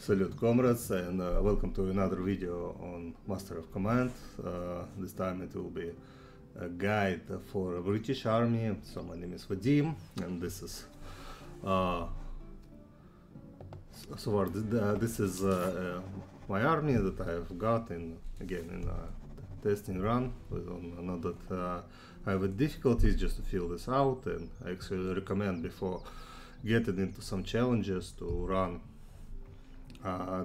Salute comrades, and welcome to another video on Master of Command. This time it will be a guide for a British army. So my name is Vadim, and this is this is my army that I have got in a testing run not that I have difficulties just to fill this out, and I actually recommend before getting into some challenges to run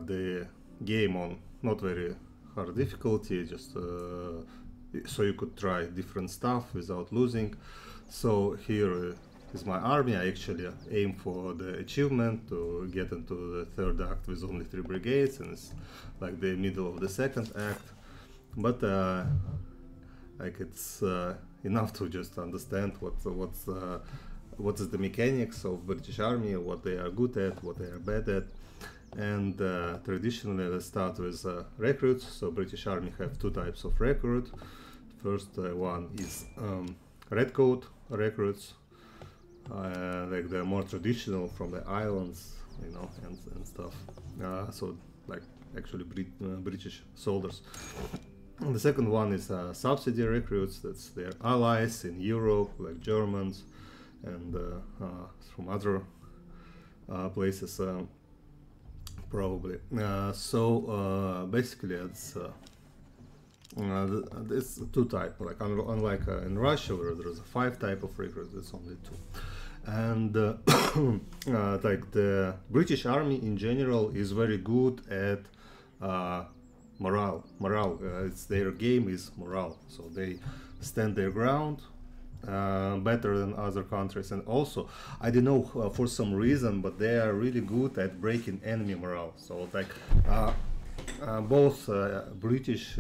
the game on not very hard difficulty, just so you could try different stuff without losing. So here is my army. I actually aim for the achievement to get into the third act with only 3 brigades, and it's like the middle of the second act, but like it's enough to just understand what is the mechanics of British army, what they are good at, what they are bad at. And traditionally, let's start with recruits. So British army have 2 types of recruit. First one is redcoat recruits, like they're more traditional from the islands, you know, and stuff. So like actually British soldiers. And the second one is subsidy recruits. That's their allies in Europe, like Germans and from other places. Probably. Basically it's this 2 type, like unlike in Russia where there's 5 type of recruits, it's only 2. And like the British army in general is very good at morale. It's their game is morale, so they stand their ground better than other countries. And also I don't know for some reason, but they are really good at breaking enemy morale. So like both British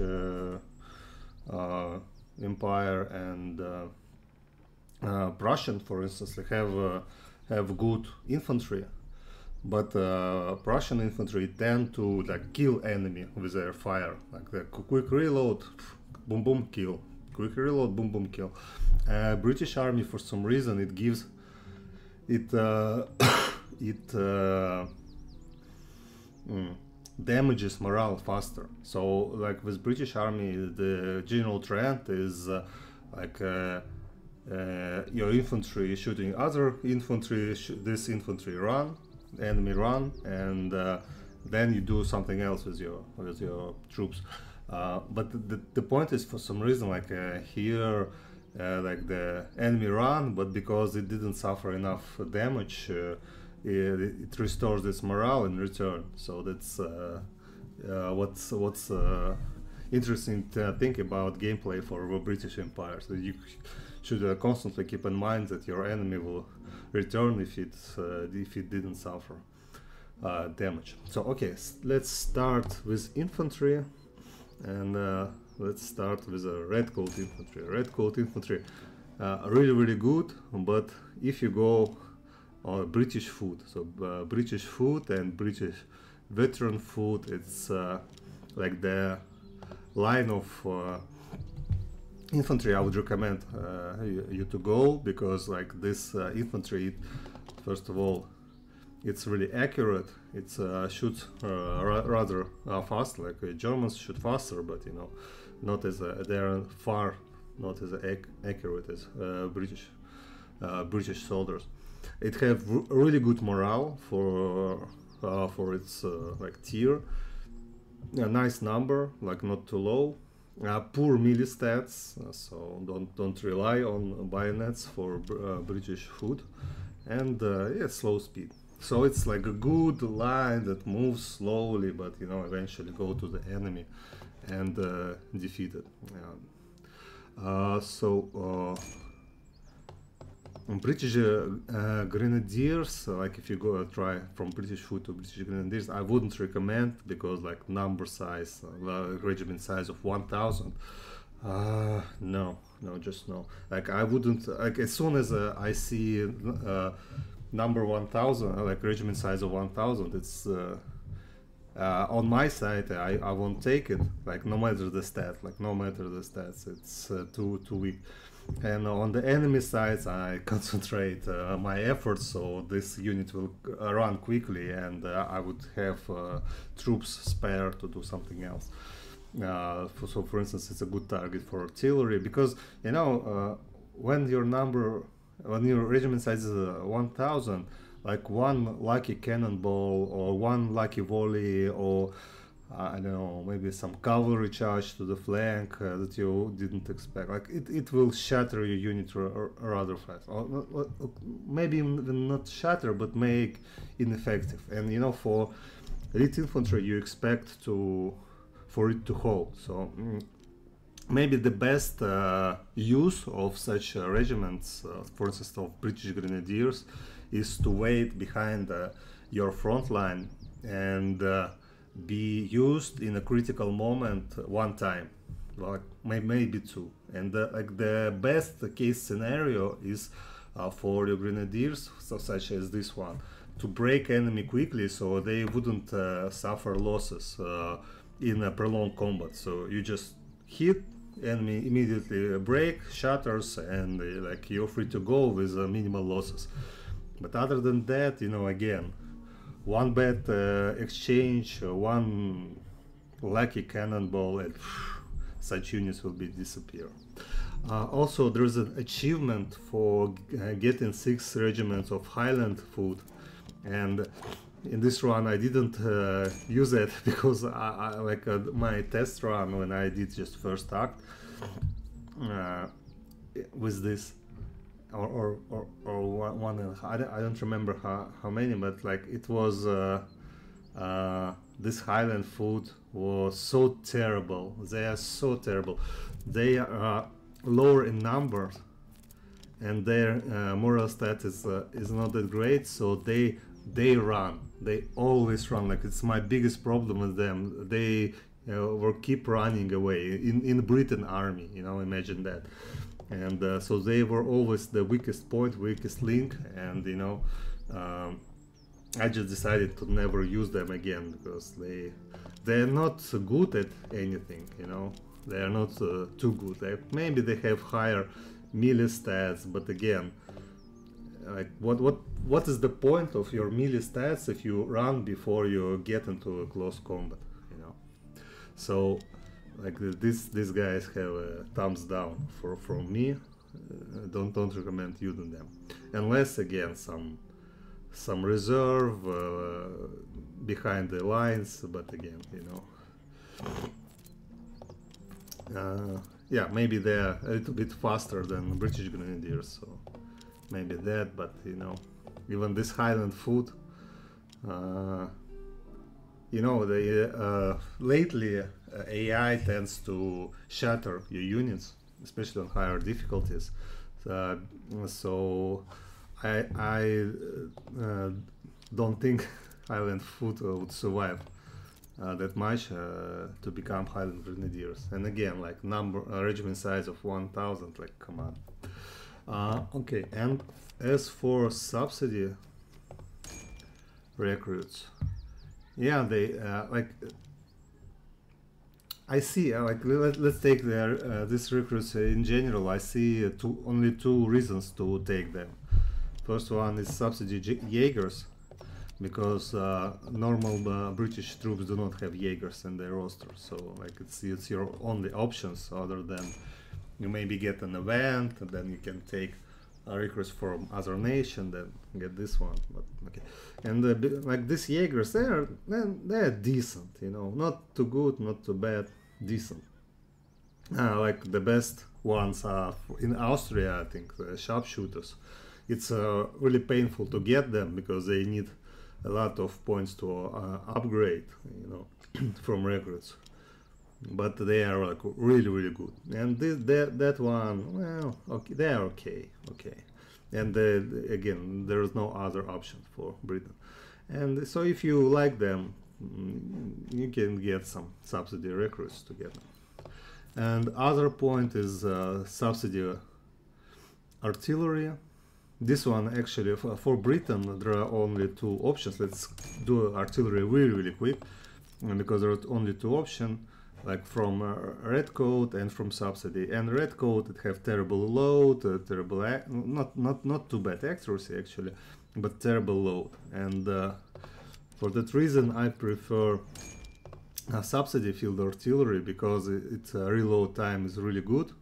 Empire and Prussian, for instance, like have good infantry, but Prussian infantry tend to like kill enemy with their fire, like the quick reload, boom boom kill, quick reload, boom boom kill. British army, for some reason, it gives damages morale faster. So like with British army, the general trend is like your infantry shooting other infantry, this infantry run, enemy run, and then you do something else with your troops. But the point is, for some reason, like here, like the enemy run, but because it didn't suffer enough damage, it restores its morale in return. So that's what's interesting to think about gameplay for the British Empire. So you should constantly keep in mind that your enemy will return if it didn't suffer damage. So okay, let's start with infantry. And let's start with a redcoat infantry. Redcoat infantry, really good, but if you go on British foot, so British foot and British veteran foot, it's like the line of infantry I would recommend you to go, because like this infantry, first of all, it's really accurate. It shoots rather fast, like Germans shoot faster, but you know, not as they are far not as accurate as British soldiers. It have really good morale for its like tier. A nice number, like not too low. Poor melee stats, so don't rely on bayonets for British foot, and yeah, slow speed. So it's like a good line that moves slowly, but you know, eventually go to the enemy and defeat it. British Grenadiers, like if you go try from British foot to British Grenadiers, I wouldn't recommend, because like number size, regiment size of 1000. No, just no. Like I wouldn't, like as soon as I see number 1000, like regiment size of 1000, it's on my side. I won't take it, like no matter the stat, it's too weak. And on the enemy sides, I concentrate my efforts, so this unit will run quickly, and I would have troops spare to do something else. So, for instance, it's a good target for artillery, because you know when your regiment size is 1,000, like one lucky cannonball or one lucky volley, or I don't know, maybe some cavalry charge to the flank that you didn't expect. Like it will shatter your unit rather fast. Or maybe even not shatter, but make ineffective. And you know, for elite infantry, you expect for it to hold. So maybe the best use of such regiments, for instance, of British Grenadiers, is to wait behind your front line and be used in a critical moment one time, like maybe two. And like the best case scenario is for your grenadiers, such as this one, to break enemy quickly so they wouldn't suffer losses in a prolonged combat. So you just hit enemy, immediately break, shatters, and like you're free to go with minimal losses. But other than that, you know, again, one bad exchange, one lucky cannonball, and such units will be disappear. Also, there's an achievement for getting 6 regiments of Highland food, and in this run I didn't use it because I like my test run when I did just first act with this. Or one and a half. I don't remember how many, but like it was this Highland food was so terrible. They are so terrible. They are lower in numbers, and their moral status is not that great. So they run. They always run. Like it's my biggest problem with them. They will keep running away in Britain army. You know, imagine that. And so they were always the weakest point, weakest link, and you know, I just decided to never use them again because they're not good at anything. You know, they are not too good. Maybe they have higher melee stats, but again, like what is the point of your melee stats if you run before you get into a close combat? You know, so. Like these guys have a thumbs down from me. Don't recommend using them, unless again some reserve behind the lines. But again, you know, yeah, maybe they're a little bit faster than British Grenadiers, so maybe that. But you know, even this Highland food. You know, lately AI tends to shatter your units, especially on higher difficulties. So I don't think Highland foot would survive that much to become Highland Grenadiers. And again, like regiment size of 1,000, like come on. Okay, and as for subsidy recruits. Yeah, they like. I see. Like, let's take these recruits in general. I see only two reasons to take them. First one is subsidy Jaegers, because normal British troops do not have Jaegers in their roster. So like it's your only options other than you maybe get an event and then you can take recruits from other nation, then get this one. But okay, and like these Jaegers, they're decent, you know, not too good, not too bad, decent. Like the best ones are in Austria, I think, the sharpshooters. It's really painful to get them because they need a lot of points to upgrade, you know, from recruits. But they are like really good, and that one, well, okay, they are okay. And again, there is no other option for Britain, and so if you like them, you can get some subsidy recruits to get them. And other point is subsidy artillery. This one actually for Britain there are only two options. Let's do artillery really quick, because there are only two options. like from Redcoat and from Subsidy. And Redcoat, it have terrible load, terrible not too bad accuracy actually, but terrible load. And for that reason, I prefer Subsidy field artillery, because its reload time is really good,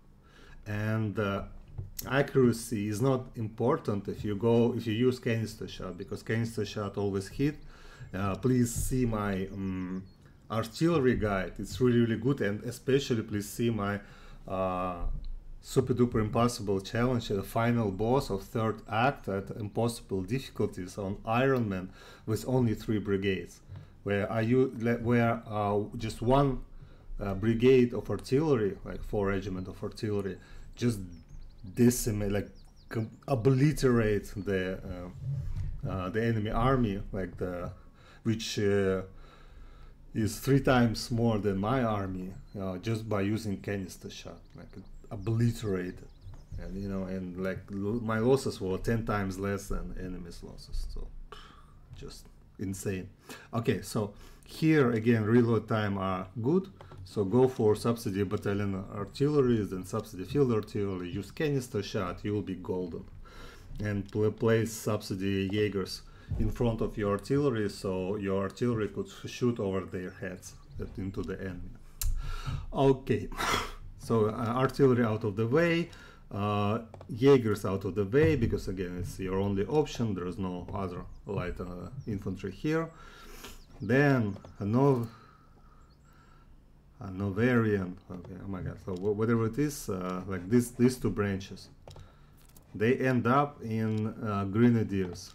and accuracy is not important if you use canister shot, because canister shot always hit. Please see my artillery guide, it's really good, and especially please see my super duper impossible challenge, the final boss of third act at impossible difficulties on Iron Man with only 3 brigades, where just one brigade of artillery, like 4 regiment of artillery, just decimate, like obliterate the enemy army, like which is 3 times more than my army, just by using canister shot, like obliterated. And you know, and like my losses were 10 times less than enemy's losses, so just insane. Okay, so here again reload time are good, so go for Subsidy battalion artillery, then Subsidy field artillery, use canister shot, you will be golden. And place Subsidy Jaegers in front of your artillery, so your artillery could shoot over their heads into the enemy. Okay, so artillery out of the way, Jaegers out of the way, because again it's your only option, there is no other light infantry here. Then Hanoverian, okay, oh my god, so whatever it is, like these 2 branches, they end up in Grenadiers.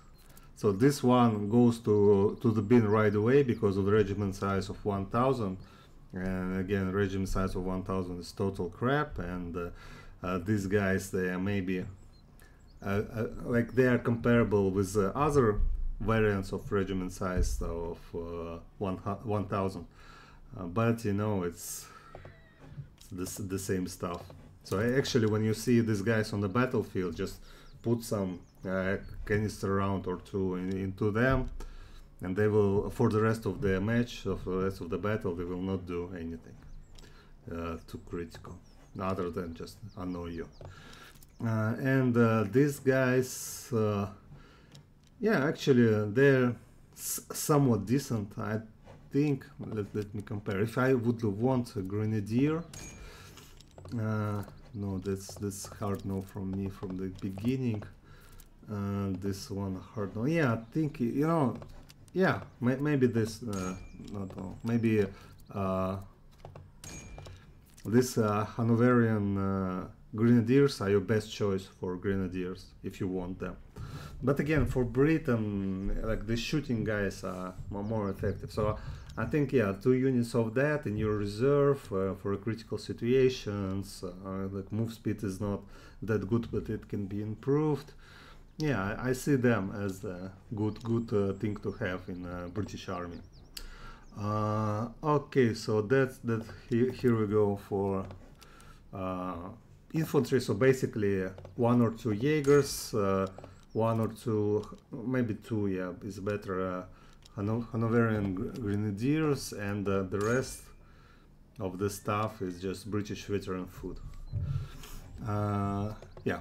So this one goes to the bin right away because of the regiment size of 1000, and again regiment size of 1000 is total crap. And these guys, they are maybe like they are comparable with other variants of regiment size of 1000, but you know, it's the same stuff. So actually when you see these guys on the battlefield, just put some canister round or 2 into them, and they will, for the rest of the match, for the rest of the battle, they will not do anything too critical, other than just annoy you. And these guys, yeah, actually they're somewhat decent, I think. Let me compare. If I would want a Grenadier, no, that's hard no from me from the beginning. This one hard no. Yeah, I think, you know, yeah, maybe this, not all, maybe this Hanoverian Grenadiers are your best choice for Grenadiers if you want them. But again, for Britain, like the shooting guys are more effective. So I think, yeah, 2 units of that in your reserve for critical situations. Like move speed is not that good, but it can be improved. Yeah, I see them as a good thing to have in British Army. Okay, so that's that. Here we go for infantry. So basically 1 or 2 Jaegers, 1 or 2, maybe 2, yeah, is better. Hanoverian Grenadiers, and the rest of the stuff is just British veteran food. Yeah,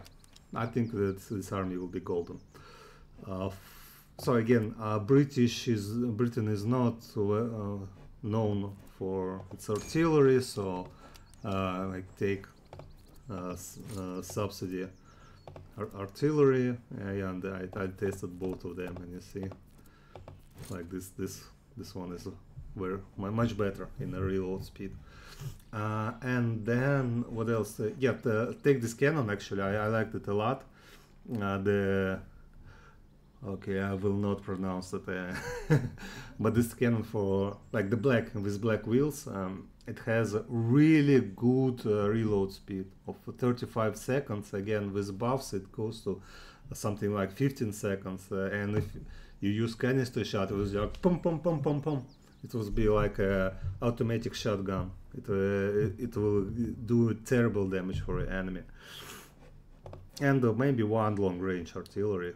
I think that this army will be golden. So again, Britain is not known for its artillery, so like take Subsidy artillery, yeah, and I tested both of them, and you see, like this one is much better in the reload speed. And then what else? Yeah, take this cannon. Actually, I liked it a lot. Okay, I will not pronounce it, but this cannon for like the black with black wheels. It has a really good reload speed of 35 seconds. Again, with buffs, it goes to something like 15 seconds. And if you use canister shot, it was like pum pum pum pum pum. It will be like a automatic shotgun. It will do terrible damage for an enemy. And maybe 1 long range artillery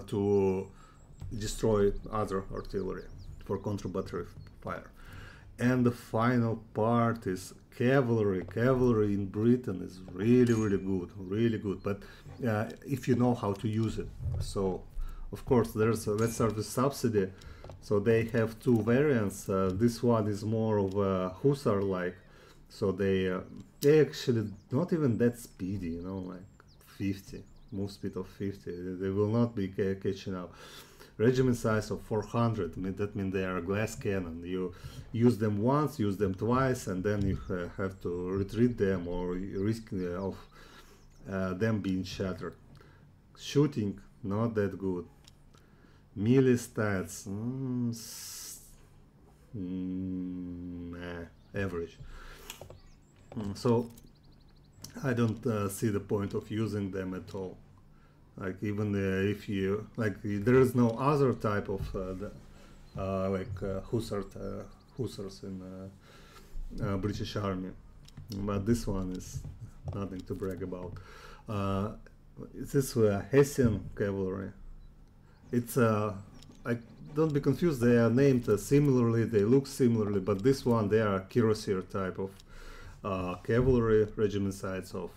to destroy other artillery for counter battery fire. And the final part is cavalry. Cavalry in Britain is really, really good. But if you know how to use it. So, of course, let's start with subsidy. So they have two variants. This one is more of a hussar-like. So they actually not even that speedy, you know, like 50, move speed of 50. They will not be catching up. Regiment size of 400, that means they are glass cannon. You use them once, use them twice, and then you have to retreat them or risk of them being shattered. Shooting, not that good. Melee stats, average. So I don't see the point of using them at all. Like even if you like, there is no other type of hussars in British Army, but this one is nothing to brag about. This Hessian cavalry. It's like, don't be confused. They are named similarly. They look similarly, but this one they are cuirassier type of cavalry. Regiment size of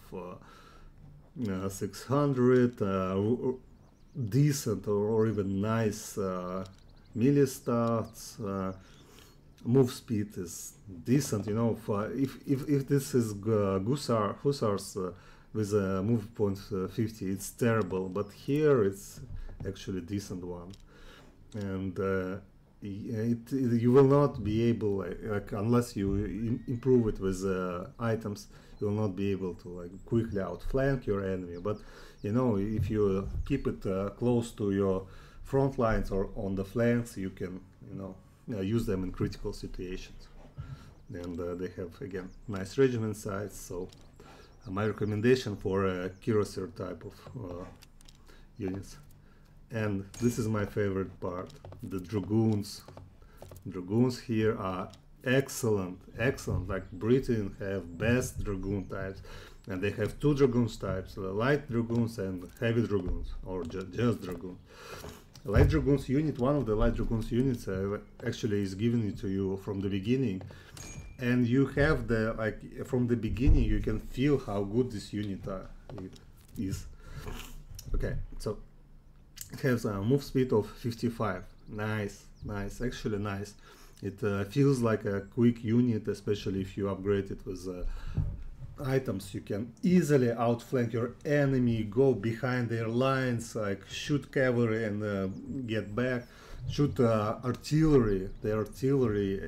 600, decent or even nice melee stats. Move speed is decent, you know. If this is hussars with a move point 50, it's terrible. But here it's actually a decent one, and you will not be able, like unless you improve it with items, you will not be able to like quickly outflank your enemy. But you know, if you keep it close to your front lines or on the flanks, you can, you know, use them in critical situations. And they have again nice regiment size. So my recommendation for a cuirassier type of units. And this is my favorite part, the dragoons. Dragoons here are excellent. Like Britain have best dragoon types, and they have two dragoons types: light dragoons and heavy dragoons, or just dragoons. Light dragoons unit, one of the light dragoons units actually is given to you from the beginning, and you have the, like, from the beginning you can feel how good this unit is. Okay, so it has a move speed of 55. Nice, actually nice. It feels like a quick unit, especially if you upgrade it with items. You can easily outflank your enemy, go behind their lines, like shoot cavalry and get back, shoot their artillery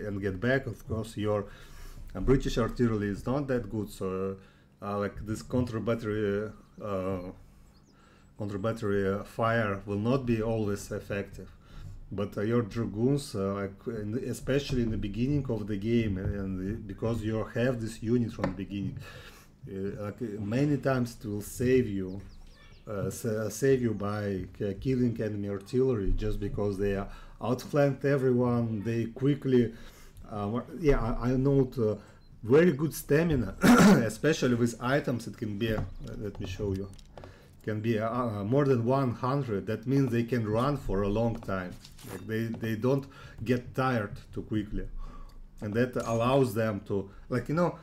and get back. Of course, your British artillery is not that good, so like this counter battery fire will not be always effective. But your dragoons, especially in the beginning of the game, and because you have this unit from the beginning, many times it will save you by killing enemy artillery, just because they are outflanked everyone. They quickly, I note very good stamina, especially with items. It can be, let me show you, can be more than 100. That means they can run for a long time. Like they don't get tired too quickly, and that allows them to, like, you know,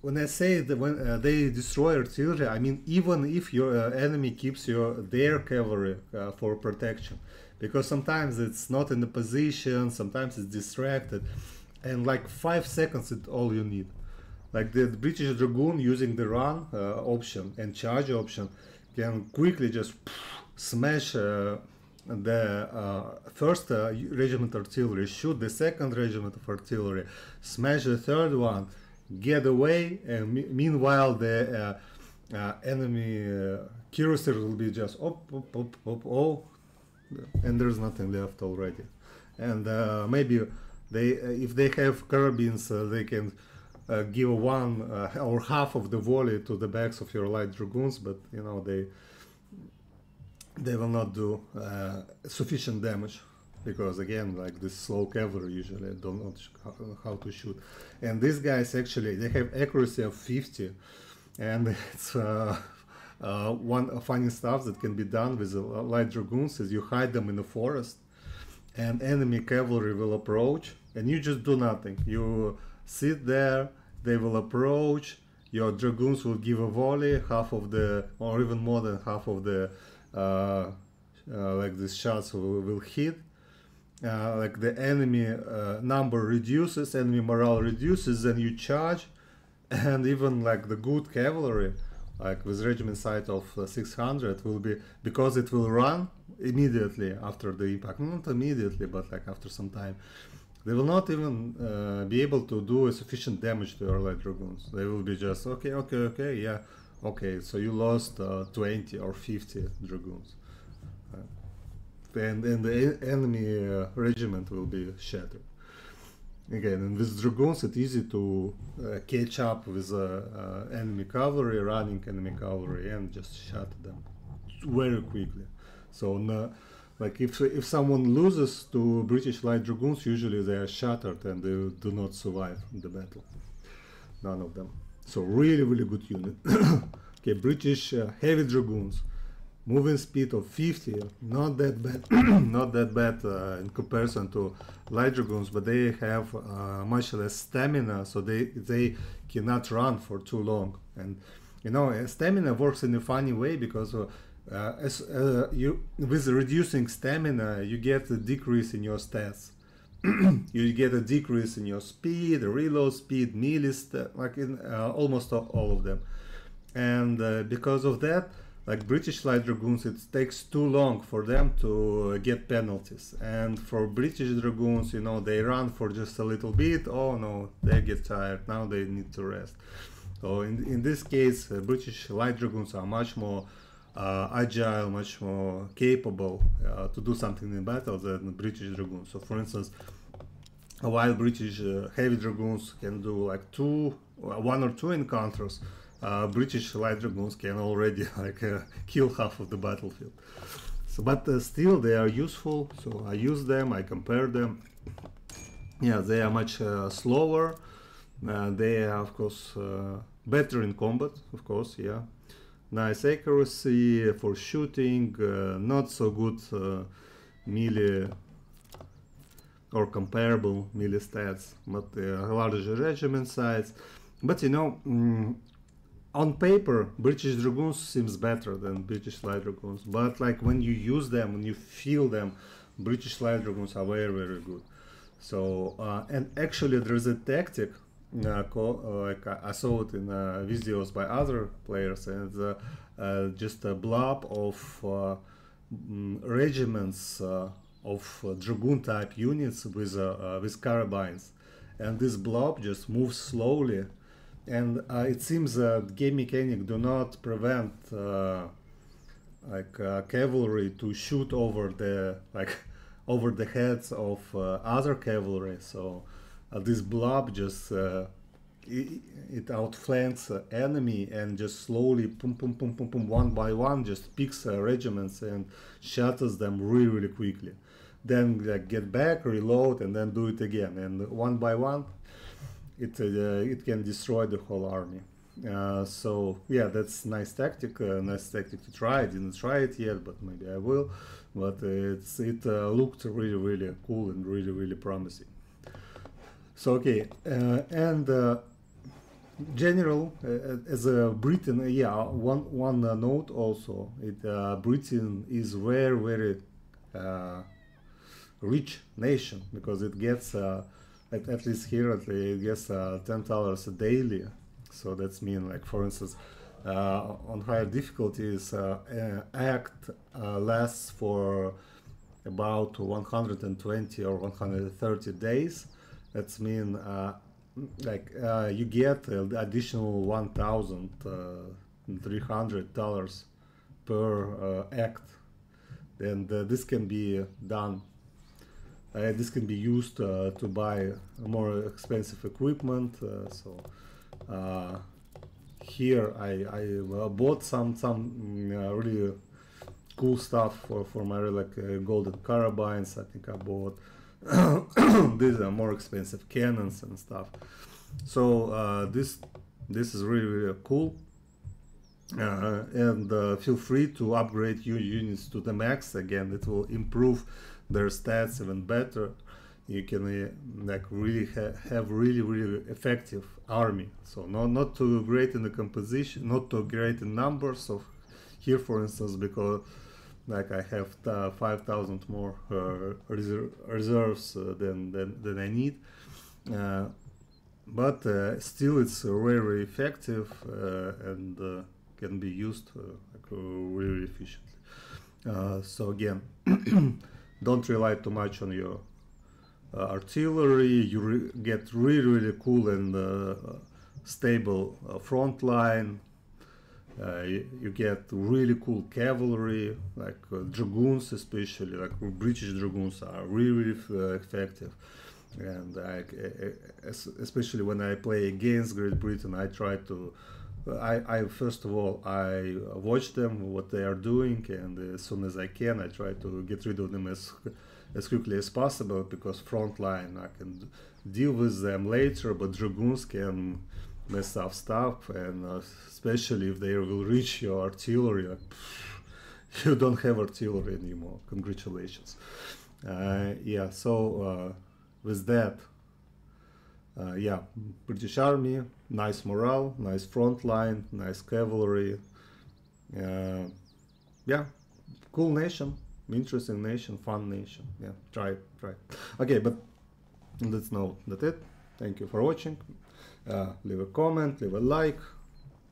when I say that when they destroy artillery, I mean even if your enemy keeps their cavalry for protection, because sometimes it's not in the position, sometimes it's distracted, and like 5 seconds is all you need. Like the British Dragoon, using the run option and charge option, can quickly just smash the first regiment artillery, shoot the second regiment of artillery, smash the third one, get away, and meanwhile the enemy cuirassier will be just and there's nothing left already. And maybe if they have carbines, they can give one or half of the volley to the backs of your light dragoons, but you know, they will not do sufficient damage, because again, like this slow cavalry usually don't know how to shoot. And these guys, actually, they have accuracy of 50, and it's one funny stuff that can be done with light dragoons is you hide them in the forest, and enemy cavalry will approach, and you just do nothing. You sit there, they will approach, your dragoons will give a volley, half of the, or even more than half of the like these shots will hit. Like the enemy number reduces, enemy morale reduces, then you charge, and even like the good cavalry, like with regiment size of 600, will be, because it will run immediately after the impact, not immediately, but like after some time, they will not even be able to do a sufficient damage to your light dragoons. They will be just okay, yeah, okay, so you lost 20 or 50 dragoons. And the enemy regiment will be shattered. Again, and with dragoons it's easy to catch up with enemy cavalry, running enemy cavalry, and just shatter them very quickly. So like if someone loses to British light dragoons, usually they are shattered and they do not survive the battle. None of them. So really good unit. Okay, British heavy dragoons. Moving speed of 50, not that bad, not that bad in comparison to light dragoons, but they have much less stamina, so they cannot run for too long. And you know, stamina works in a funny way, because you with reducing stamina, you get a decrease in your stats. You get a decrease in your speed, reload speed, melee, like in almost all of them. And because of that, like British light dragoons, it takes too long for them to get penalties. And for British dragoons, you know, they run for just a little bit, oh no, they get tired, now they need to rest. So in this case, British light dragoons are much more agile, much more capable to do something in battle than British dragoons. So for instance, while British heavy dragoons can do like one or two encounters, British light dragoons can already like kill half of the battlefield. So, but still they are useful. So I use them, I compare them. Yeah, they are much slower. They are of course better in combat, of course. Yeah, nice accuracy for shooting. Not so good melee or comparable melee stats, but larger regiment size. But you know. On paper, British dragoons seems better than British light dragoons, but like when you use them, when you feel them, British light dragoons are very good. So and actually there is a tactic, like I saw it in videos by other players, and just a blob of regiments of dragoon type units with carabines, and this blob just moves slowly. And it seems that game mechanic do not prevent cavalry to shoot over the heads of other cavalry. So this blob just it outflanks enemy and just slowly pum, one by one just picks regiments and shatters them really quickly. Then get back, reload, and then do it again, and one by one it can destroy the whole army. So yeah, that's nice tactic to try. I didn't try it yet, but maybe I will. But it looked really cool and really promising. So okay, and general as a Britain, yeah, one note also. Britain is very rich nation, because it gets at least here it gets $10 daily. So that's mean, like for instance, on higher difficulties, act lasts for about 120 or 130 days. That's mean you get additional $1,300 per act, and this can be done. This can be used to buy more expensive equipment. Here I bought some really cool stuff for my golden carabines. I think I bought these are more expensive cannons and stuff. So this is really cool. And feel free to upgrade your units to the max. Again, it will improve their stats even better. you can like really have really effective army. So not too great in the composition, not too great in numbers of here, for instance, because like I have 5,000 more reserves than I need, but still it's very effective and can be used like, really efficiently. So again, don't rely too much on your artillery. You get really cool and stable front line. You get really cool cavalry, like dragoons, especially like British dragoons are really effective. And especially when I play against Great Britain, I try to I first of all I watch them what they are doing, and as soon as I can I try to get rid of them as quickly as possible, because front line I can deal with them later, but dragoons can mess up stuff, and especially if they will reach your artillery, you don't have artillery anymore. Congratulations. Yeah, so with that, yeah, British Army, nice morale, nice front line, nice cavalry. Yeah, cool nation, interesting nation, fun nation. Yeah, try it. Okay, but let's know that's it. Thank you for watching. Leave a comment, leave a like,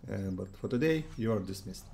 but for today you are dismissed.